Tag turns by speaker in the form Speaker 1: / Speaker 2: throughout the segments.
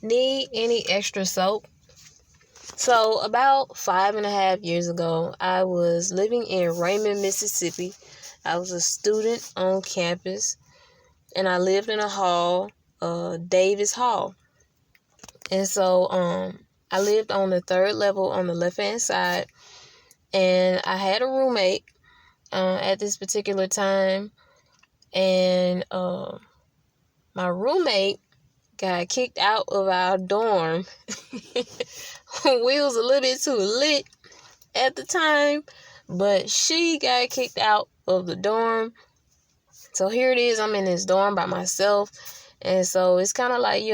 Speaker 1: need any extra soap? So about 5.5 years ago, I was living in Raymond, Mississippi. I was a student on campus, and I lived in a hall, Davis Hall. And so I lived on the third level on the left-hand side, and I had a roommate at this particular time, and my roommate got kicked out of our dorm. We was a little bit too lit at the time, but she got kicked out of the dorm. So here it is, I'm in this dorm by myself, and so it's kind of like,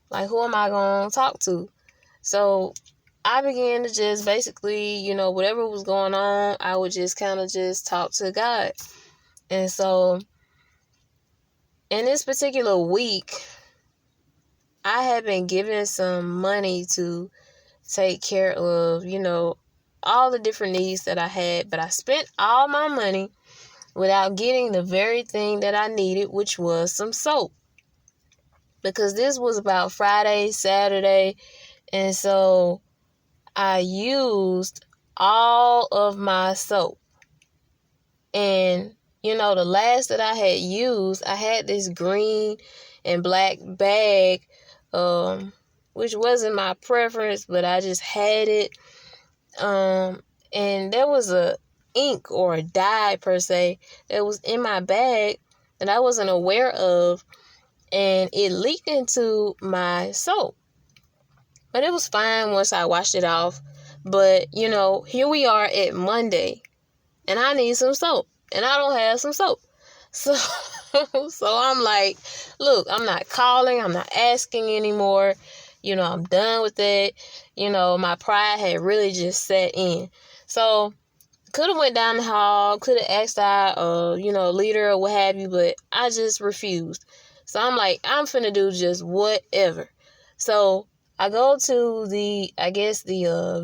Speaker 1: like, who am I going to talk to? So I began to just basically, whatever was going on, I would just kind of just talk to God. And so in this particular week, I had been given some money to take care of, all the different needs that I had. But I spent all my money without getting the very thing that I needed, which was some soap. Because this was about Friday, Saturday. And so I used all of my soap. And, the last that I had used, I had this green and black bag, which wasn't my preference, but I just had it. And there was a ink or a dye per se that was in my bag that I wasn't aware of, and it leaked into my soap. But it was fine once I washed it off. But, here we are at Monday, and I need some soap, and I don't have some soap. So I'm like, look, I'm not calling, I'm not asking anymore. I'm done with it. My pride had really just set in. So could have went down the hall, could have asked our, leader or what have you, but I just refused. So I'm like, I'm finna do just whatever. So I go to the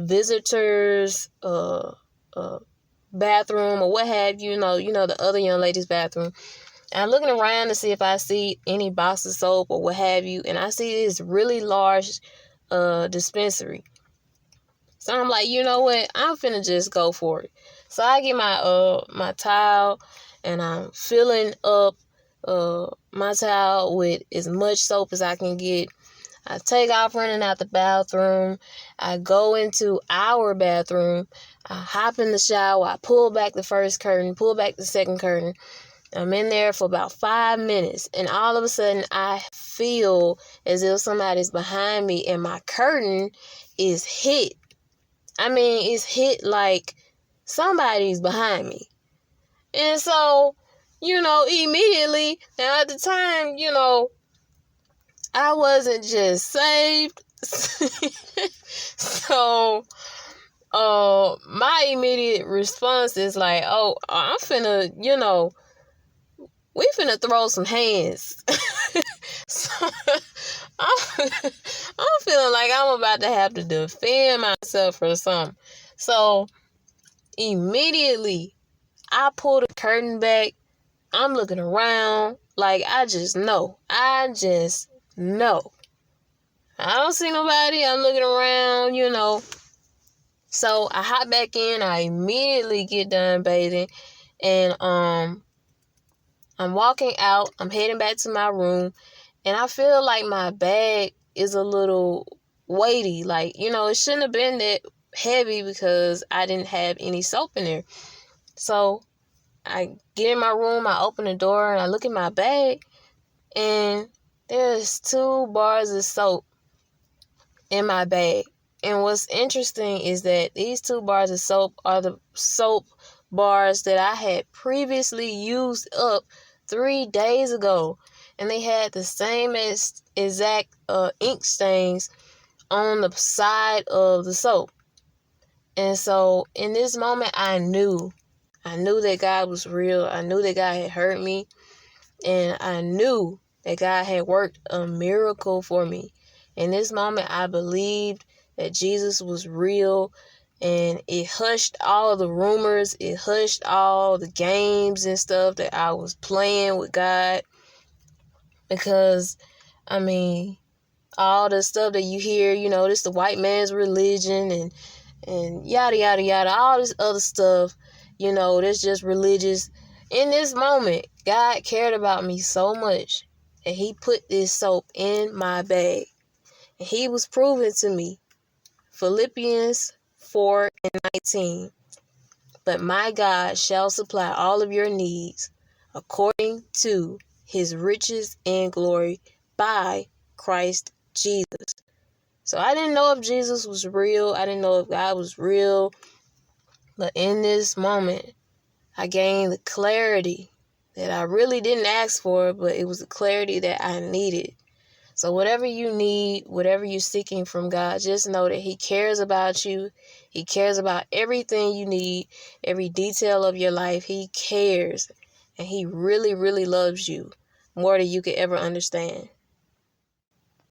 Speaker 1: visitors, bathroom or what have you, the other young lady's bathroom. And I'm looking around to see if I see any box of soap or what have you. And I see this really large dispensary. So I'm like, you know what? I'm finna just go for it. So I get my towel, and I'm filling up my towel with as much soap as I can get. I take off running out the bathroom. I go into our bathroom. I hop in the shower. I pull back the first curtain, pull back the second curtain. I'm in there for about 5 minutes, and all of a sudden I feel as if somebody's behind me, and my curtain is hit. I mean, it's hit like somebody's behind me. And so, immediately, now at the time, I wasn't just saved. So, my immediate response is like, oh, I'm finna, we finna throw some hands. So, I'm feeling like I'm about to have to defend myself for something. So, immediately, I pull the curtain back. I'm looking around like I just know. I don't see nobody. I'm looking around, So I hop back in. I immediately get done bathing. And I'm walking out. I'm heading back to my room. And I feel like my bag is a little weighty. Like, it shouldn't have been that heavy because I didn't have any soap in there. So I get in my room, I open the door, and I look at my bag, and there's 2 bars of soap in my bag. And what's interesting is that these 2 bars of soap are the soap bars that I had previously used up 3 days ago. And they had the same exact ink stains on the side of the soap. And so in this moment, I knew that God was real. I knew that God had heard me. And I knew that God had worked a miracle for me. In this moment, I believed that Jesus was real. And it hushed all the rumors. It hushed all the games and stuff that I was playing with God. Because, all the stuff that you hear, this the white man's religion and yada, yada, yada, all this other stuff, that's just religious. In this moment, God cared about me so much that he put this soap in my bag. And he was proving to me, Philippians 4:19, but my God shall supply all of your needs according to his riches and glory by Christ Jesus. So I didn't know if Jesus was real. I didn't know if God was real. But in this moment, I gained the clarity that I really didn't ask for, but it was the clarity that I needed. So whatever you need, whatever you're seeking from God, just know that he cares about you. He cares about everything you need, every detail of your life. He cares. And he really, really loves you more than you could ever understand.